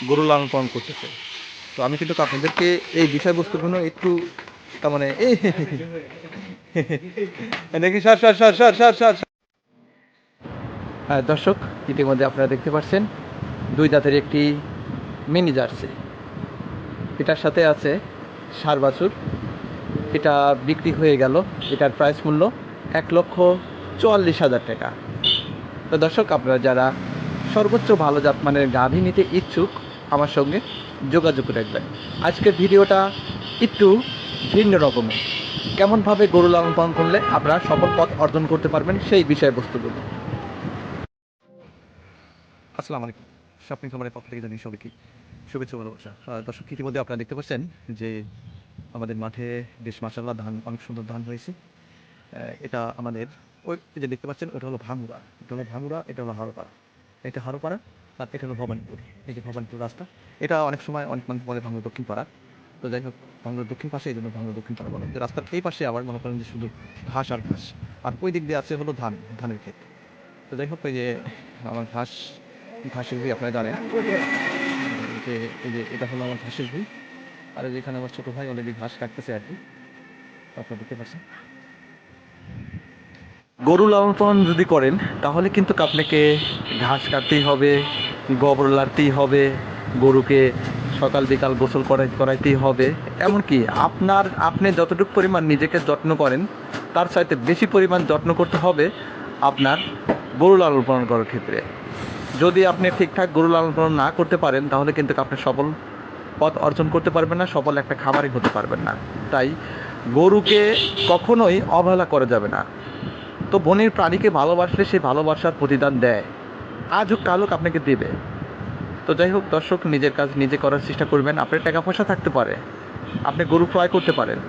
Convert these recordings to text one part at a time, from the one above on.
গরু লালন পালন করতেছে। তো আমি কিন্তু আপনাদেরকে এই বিষয়বস্তুগুলো একটু তার মানে এই নাকি সর সর সর সর সর সর। হ্যাঁ দর্শক, ইতিমধ্যে আপনারা দেখতে পাচ্ছেন 2 দাঁতের একটি মিনি জার্সি। এটার সাথে আছে ষাঁড় বাছুর। এটা বিক্রি হয়ে গেল। এটার প্রাইস মূল্য 1,44,000 টাকা। তো দর্শক, আপনারা যারা সর্বোচ্চ ভালো জাতমানের গাভী নিতে ইচ্ছুক আমার সঙ্গে যোগাযোগ রাখবেন। আজকের ভিডিওটা একটু ভিন্ন রকমের। কেমনভাবে গরু লালন পালন করলে আপনারা সফল পথ অর্জন করতে পারবেন সেই বিষয়বস্তুগুলো। আসসালামু আলাইকুম। শপিং খামারের পক্ষ থেকে জানি সবাইকে শুভেচ্ছা ভালোবাসা। দর্শক, ইতিমধ্যে আপনারা দেখতে পাচ্ছেন যে আমাদের মাঠে বেশ মাশাআল্লাহ ধান, অনেক সুন্দর ধান হয়েছে। এটা আমাদের ওই যে দেখতে পাচ্ছেন ওটা হলো ভাঙ্গুরা, এটা হলো হারোপাড়া, এটা হারোপাড়া, আর এটা হলো ভবানীপুর। এই যে ভবানীপুর রাস্তা, এটা অনেক সময় অনেক মানুষ বলে ভাঙ্গুর দক্ষিণ পাড়া। তো যাই হোক, ভাঙ্গুর দক্ষিণ পাশে এই জন্য ভাঙ্গুর দক্ষিণ পাড়া বলে। রাস্তার এই পাশে আবার মনে করেন যে শুধু ঘাস আর ঘাস, আর ওই দিক দিয়ে আছে হলো ধানের ক্ষেত। তো যাই হোক, এই যে আমার ঘাসের ভুঁই আপনারা জানেন যে এই যে এটা হলো আমার ঘাসের ভুঁই। আর যেখানে আমার ছোটো ভাই অলরেডি ঘাস কাটতেছে আর কি, আপনারা দেখতে পাচ্ছেন। গরু লালন পালন যদি করেন তাহলে কিন্তু আপনাকে ঘাস কাটতেই হবে, গোবর লাড়তেই হবে, গরুকে সকাল বিকাল গোসল করাইতেই হবে। এমনকি আপনি যতটুকু পরিমাণ নিজেকে যত্ন করেন তার চাইতে বেশি পরিমাণ যত্ন করতে হবে আপনার গরু লালন পালন করার ক্ষেত্রে। যদি আপনি ঠিকঠাক গরু লালন পালন না করতে পারেন তাহলে কিন্তু আপনি সফল পথ অর্জন করতে পারবেন না, সফল একটা খামারি হতে পারবেন না। তাই গরুকে কখনোই অবহেলা করা যাবে না। তো বনের প্রাণীকে ভালোবাসলে সেই ভালোবাসার প্রতিদান দেয়, আজ হোক কাল হোক আপনাকে দেবে। তো যাই হোক দর্শক, নিজের কাজ নিজে করার চেষ্টা করবেন। আপনার টাকা পয়সা থাকতে পারে, আপনি গরু ক্রয় করতে পারেন।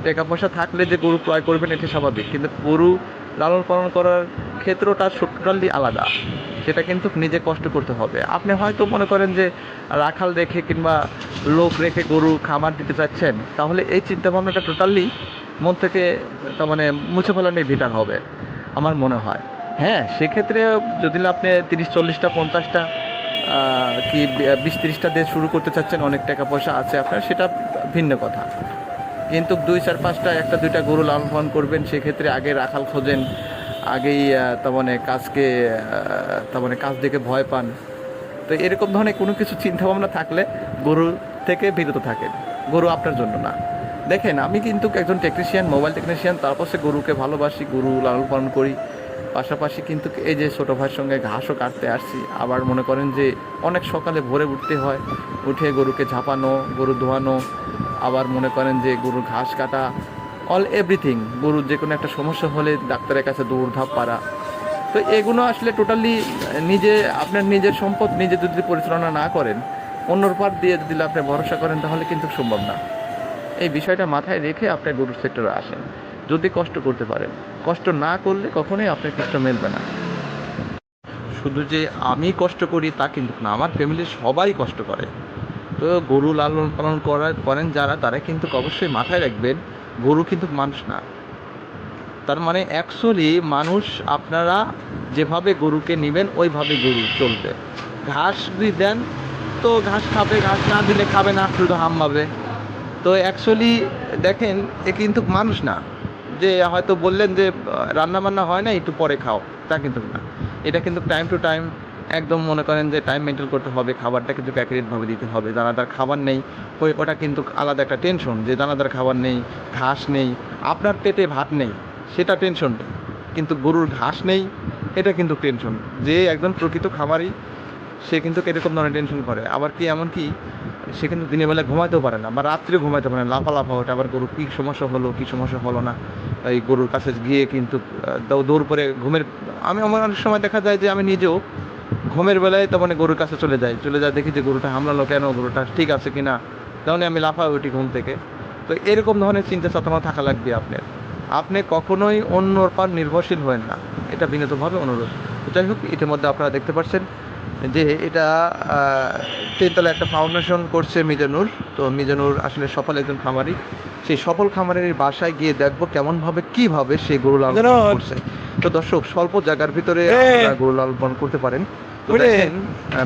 টাকা পয়সা থাকলে যে গরু ক্রয় করবেন এটি স্বাভাবিক, কিন্তু গরু লালন পালন করার ক্ষেত্রটা টোটালি আলাদা। সেটা কিন্তু নিজে কষ্ট করতে হবে। আপনি হয়তো মনে করেন যে রাখাল রেখে কিংবা লোক রেখে গরু খামার দিতে চাচ্ছেন, তাহলে এই চিন্তাভাবনাটা টোটালি মন থেকে তার মানে মুছে ফেলানোই বেটার হবে আমার মনে হয়। হ্যাঁ, সেক্ষেত্রে যদি আপনি 30-40টা 50টা কি 20-30টা দিয়ে শুরু করতে চাচ্ছেন, অনেক টাকা পয়সা আছে আপনার, সেটা ভিন্ন কথা। কিন্তু 2-4-5টা 1-2টা গরু লালন পালন করবেন, সেক্ষেত্রে আগে রাখাল খোঁজেন, আগেই তার মানে তার মানে কাজ দেখে ভয় পান। তো এরকম ধরনের কোনো কিছু চিন্তাভাবনা থাকলে গরু থেকে বিরত থাকেন। গরু আপনার জন্য না। দেখেন, আমি কিন্তু একজন টেকনিশিয়ান, মোবাইল টেকনিশিয়ান, তারপর সে গরুকে ভালোবাসি, গরু লালন পালন করি। পাশাপাশি কিন্তু এই যে ছোটো ভাইয়ের সঙ্গে ঘাসও কাটতে আসছি। আবার মনে করেন যে অনেক সকালে ভোরে উঠতে হয়, উঠে গরুকে ঝাঁপানো, গরু ধোয়ানো, আবার মনে করেন যে গরুর ঘাস কাটা, অল এভরিথিং। গরুর যে কোনো একটা সমস্যা হলে ডাক্তারের কাছে দৌড়ধাপ পারা। তো এগুলো আসলে টোটালি নিজে, আপনার নিজের সম্পদ নিজে যদি পরিচালনা না করেন, অন্যর উপর দিয়ে যদি আপনি ভরসা করেন তাহলে কিন্তু সম্ভব না। এই বিষয়টা মাথায় রেখে আপনি গরুর সেক্টরে আসেন, যদি কষ্ট করতে পারেন। কষ্ট না করলে কখনোই আপনার কষ্ট মেলবে না। শুধু যে আমি কষ্ট করি তা কিন্তু না, আমার ফ্যামিলির সবাই কষ্ট করে। তো গরু লালন পালন করেন যারা, তারা কিন্তু অবশ্যই মাথায় রাখবেন, গরু কিন্তু মানুষ না। তার মানে অ্যাকচুয়ালি মানুষ, আপনারা যেভাবে গরুকে নেবেন ওইভাবে গরু চলবে। ঘাস যদি দেন তো ঘাস খাবে, ঘাস না দিলে খাবে না, শুধু হাম্বাবে। তো অ্যাকচুয়ালি দেখেন, এ কিন্তু মানুষ না যে হয়তো বললেন যে রান্না বান্না হয় না একটু পরে খাও, তা কিন্তু না। এটা কিন্তু টাইম টু টাইম একদম মনে করেন যে টাইম মেনটেন করতে হবে। খাবারটা কিন্তু প্যাকেটেডভাবে দিতে হবে। দানাদার খাবার নেই, ওটা কিন্তু আলাদা একটা টেনশন যে দানাদার খাবার নেই, ঘাস নেই, আপনার পেটে ভাত নেই, সেটা টেনশন নেই। কিন্তু গরুর ঘাস নেই, এটা কিন্তু টেনশন। যে একজন প্রকৃত খামারি সে কিন্তু এরকম ধরনের টেনশন করে। আবার কি এমন কি, সে কিন্তু দিনের বেলা ঘুমাতেও পারে না, বা রাত্রে ঘুমাতে পারে না, লাফালাফা ওঠে। আবার গরুর কী সমস্যা হলো কী সমস্যা হলো না, এই গরুর কাছে গিয়ে কিন্তু দৌড় পরে ঘুমের, আমার অনেক সময় দেখা যায় যে আমি নিজেও ঘুমের বেলায় তার মানে গরুর কাছে চলে যায় দেখি যে গরুটা হামলালো কেন, গরুটা ঠিক আছে কি না, তাহলে আমি লাফাই উঠি ঘুম থেকে। তো এরকম ধরনের চিন্তা চেতনা থাকা লাগবে আপনার। আপনি কখনোই অন্যর পর নির্ভরশীল হবেন না, এটা বিনীতভাবে অনুরোধ। যাই হোক, ইতিমধ্যে আপনারা দেখতে পাচ্ছেন যে এটা তিনতলা একটা ফাউন্ডেশন করছে মিজানুর। তো মিজানুর আসলে সফল একজন খামারি। সেই সফল খামারের বাসায় গিয়ে দেখবো কেমনভাবে কীভাবে সে গরু লালন পালন করছে। তো দর্শক, স্বল্প জায়গার ভিতরে আপনারা গরু লালন পালন করতে পারেন। তো দেখেন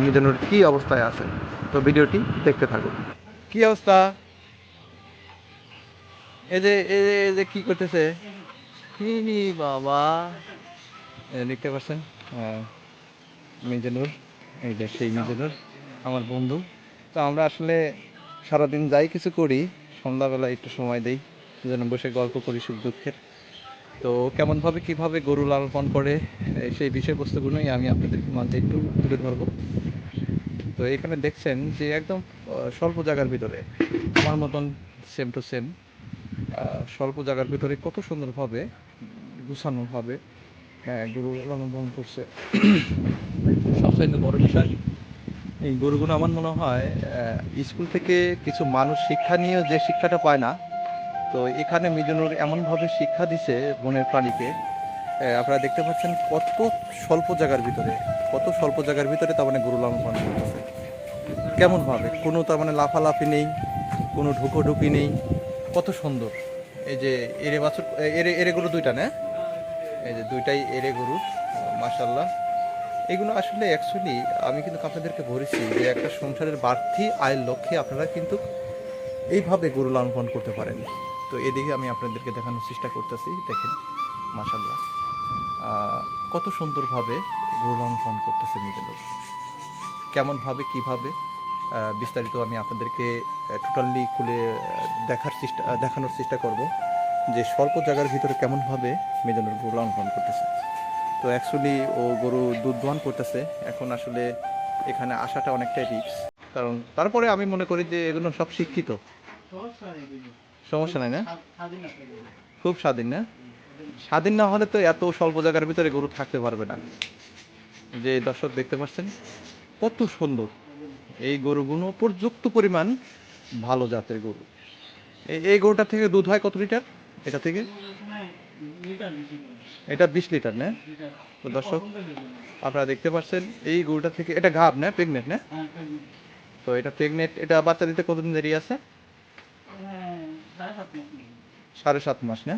মিজানুর কী অবস্থায় আছে। তো ভিডিওটি দেখতে থাকুন। কি অবস্থা? এই যে কি করতেছে? বাবা, দেখতে পাচ্ছেন মিজানুর, এই যে সেই মিজানুর আমার বন্ধু। তো আমরা আসলে সারাদিন যাই কিছু করি, সন্ধ্যাবেলা একটু সময় দেই, যেন বসে গল্প করি সুখ দুঃখের। তো কেমনভাবে কীভাবে গরু লালন পালন করে সেই বিষয়বস্তুগুলোই আমি আপনাদের মাঝে একটু তুলে ধরবো। তো এখানে দেখছেন যে একদম স্বল্প জায়গার ভিতরে আমার মতন সেম টু সেম স্বল্প জায়গার ভিতরে কত সুন্দরভাবে গুছানোভাবে গরু লালন পালন করছে। সবচাইতে বড় বিষয়, এই গরুগুলো আমার মনে হয় স্কুল থেকে কিছু মানুষ শিক্ষা নিয়েও যে শিক্ষাটা পায় না, তো এখানে মিজানুর এমনভাবে শিক্ষা দিছে বনের প্রাণীকে। আপনারা দেখতে পাচ্ছেন কত স্বল্প জায়গার ভিতরে তার মানে গরু লালন পালন করতেছে কেমনভাবে, কোনো তার মানে লাফালাফি নেই, কোনো ঢুকোঢুকি নেই, কত সুন্দর। এই যে এরে বাছুর, এরে গরু দুইটা না, এই যে দুইটাই এরে গরু, মাশাল্লাহ। এগুলো আসলে অ্যাকচুয়ালি আমি কিন্তু আপনাদেরকে বলেছি যে একটা সংসারের বাড়তি আয়ের লক্ষ্যে আপনারা কিন্তু এইভাবে গরু লালন পালন করতে পারেন। তো এদিকে আমি আপনাদেরকে দেখানোর চেষ্টা করতেছি, দেখেন মাশাল্লাহ কত সুন্দরভাবে গরু লালন পালন করতেছে নিজেদের। কেমনভাবে কীভাবে বিস্তারিত আমি আপনাদেরকে টোটালি খুলে দেখানোর চেষ্টা করব যে স্বল্প জায়গার ভিতরে কেমনভাবে মেজানুর গরু লালন পালন করতেছে। তো অ্যাকচুয়ালি ও গরু দুধ দোয়ান করতেছে। এখন আসলে এখানে আসাটা অনেকটাই রিস্ক, কারণ তারপরে আমি মনে করি যে এগুলো সব শিক্ষিত, সমস্যা নাই না, খুব স্বাধীন না। স্বাধীন না হলে তো এত স্বল্প জায়গার ভিতরে গরু থাকতে পারবে না। যে দর্শক দেখতে পাচ্ছেন কত সুন্দর এই গরুগুলো, পর্যাপ্ত পরিমাণ ভালো জাতের গরু। এই গরুটা থেকে দুধ হয় কত লিটার? এটা থেকে এটা 20 লিটার না? তো দর্শক আপনারা দেখতে পাচ্ছেন এই গরুটা থেকে, এটা গাব না, প্রেগনেন্ট না? তো এটা প্রেগনেন্ট, এটা বাচ্চা দিতে কতদিন দেরি আছে? 7.5 মাস না?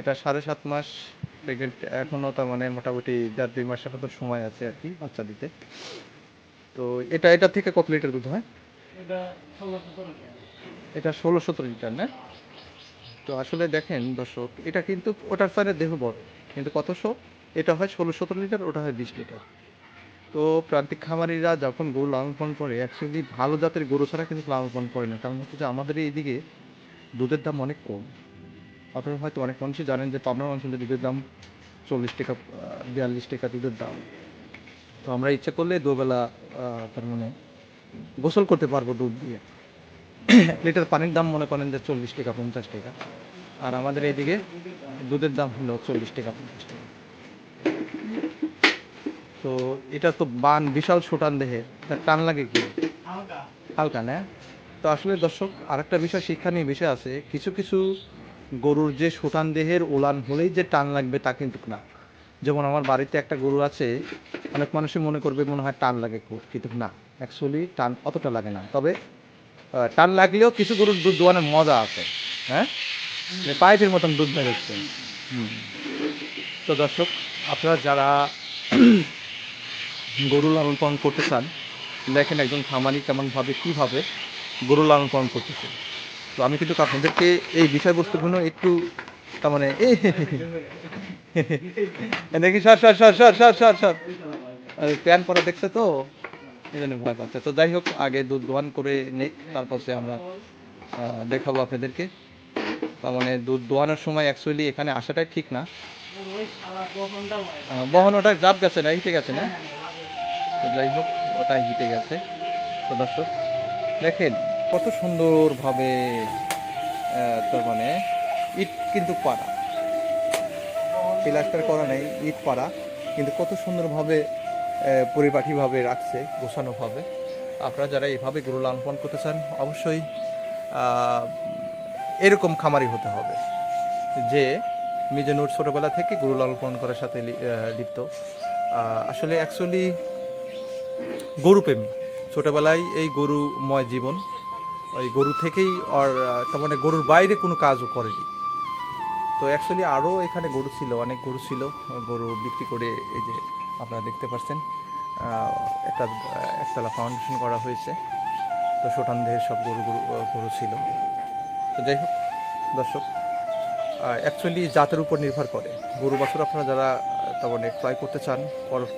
এটা 7.5 মাস প্রেগনেন্ট এখনো, তার মানে মোটামুটি 1.5-2 মাসের মতো সময় আছে আর কি বাচ্চা দিতে। তো এটা থেকে কত লিটার দুধ হয়? এটা 16-17 লিটার না? তো আসলে দেখেন দর্শক, এটা কিন্তু ওটার চাইতে দেহ বড়, কিন্তু এটা হয় 16-17 লিটার, ওটা হয় 20 লিটার। তো প্রান্তিক খামারিরা যখন গরু লালন পালন করে, অ্যাকচুয়ালি ভালো জাতের গরু ছাড়া কিন্তু লালন পালন করে না। কারণ হচ্ছে যে আমাদের এইদিকে দুধের দাম অনেক কম। আপনারা হয়তো অনেক মানুষই জানেন যে পাবনা অঞ্চলে দুধের দাম 40 টাকা, 42 টাকা দুধের দাম। তো আমরা ইচ্ছা করলে দুবেলা তার মানে গোসল করতে পারবো দুধ দিয়ে। 1 লিটার পানির দাম মনে করেন যে 40 টাকা 50 টাকা, আর আমাদের এইদিকে দুধের দাম হলো 40 টাকা 50 টাকা। তো এটা তো বিশাল সুটান দেহে, টান লাগে কি? হালকা না? তো আসলে দর্শক আরেকটা বিষয়, শিক্ষণীয় বিষয় আছে, কিছু কিছু গরুর যে সুটান দেহের ওলান হলেই যে টান লাগবে তা কিন্তু না। যেমন আমার বাড়িতে একটা গরু আছে, অনেক মানুষই মনে করবে মনে হয় টান লাগে খুব, কিন্তু না, অ্যাকচুয়ালি টান অতটা লাগে না। তবে টান লাগলেও কিছু গরুর দুধ দোয়ানোর মজা আছে, হ্যাঁ, পাইপের মতন দুধ বেরোচ্ছে। তো দর্শক আপনারা যারা গরু লালন পালন করতে চান, দেখেন একজন খামারি কেমনভাবে কীভাবে গরু লালন পালন করতেছে। তো আমি কিন্তু আপনাদেরকে এই বিষয়বস্তুগুলো একটু তার মানে নাকি সর প্যান পরা দেখছে তো এই জন্য ভয় পাচ্ছে। তো যাই হোক, আগে দুধ দোয়ান করে নেই, তারপর সে আমরা দেখাবো আপনাদেরকে। তার মানে দুধ দোয়ানোর সময় অ্যাকচুয়ালি এখানে আসাটাই ঠিক না। বহন ওটা জাপ গেছে না, হিটে গেছে না? তো যাই হোক, ওটাই হিটে গেছে। তো দর্শক দেখেন কত সুন্দরভাবে তার মানে ইট কিন্তু পাড়া, প্লাস্টার করা নেই, ইট পাড়া, কিন্তু কত সুন্দরভাবে পরিপাটিভাবে রাখছে, গোছানোভাবে। আপনারা যারা এইভাবে গরু লালন পালন করতে চান, অবশ্যই এরকম খামারি হতে হবে যে মিজানুর ছোটোবেলা থেকে গরু লালন পালন করার সাথে লিপ্ত। আসলে অ্যাকচুয়ালি গরুপ্রেমী, ছোটোবেলায় এই গরুময় জীবন, ওই গরু থেকেই আর তার মানে গরুর বাইরে কোনো কাজও করেনি। তো অ্যাকচুয়ালি আরও এখানে গরু ছিল, অনেক গরু ছিল, গরু বিক্রি করে এই যে আপনারা দেখতে পাচ্ছেন একটা একতলা ফাউন্ডেশন করা হয়েছে। তো সুঠামদের সব গরু ছিল। তো যাই হোক দর্শক, অ্যাকচুয়ালি জাতের উপর নির্ভর করে। গরু বাছুর আপনারা যারা তার মানে ক্রয় করতে চান,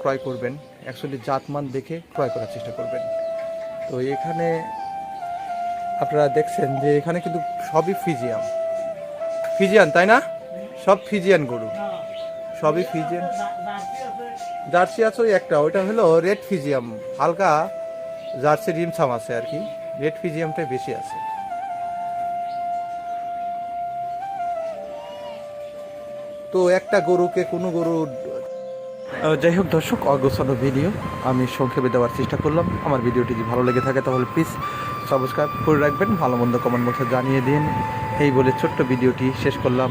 ক্রয় করবেন, অ্যাকচুয়ালি জাতমান দেখে ক্রয় করার চেষ্টা করবেন। তো এখানে আপনারা দেখছেন যে এখানে কিন্তু সবই ফিজিয়ান, তাই না? সব ফিজিয়ান গরু, সবই ফিজিয়ান। জার্সি আছে ওই একটা, ওইটা হলো রেড ফিজিয়াম, হালকা জার্সি রিমছাম আছে আর কি, রেড ফিজিয়ামটাই বেশি আছে। তো একটা গরুকে কোনো গরু, যাই হোক দর্শক, অগোছালো ভিডিও আমি সংক্ষেপে দেওয়ার চেষ্টা করলাম। আমার ভিডিওটি যদি ভালো লেগে থাকে তাহলে প্লিজ সাবস্ক্রাইব করে রাখবেন, ভালো মন্দ কমেন্ট বক্সে জানিয়ে দিন। এই বলে ছোট্ট ভিডিওটি শেষ করলাম।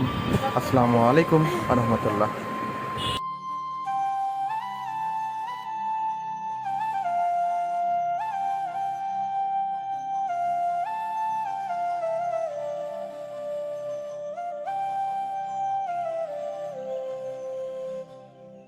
আসসালামু আলাইকুম ওয়া রাহমাতুল্লাহ।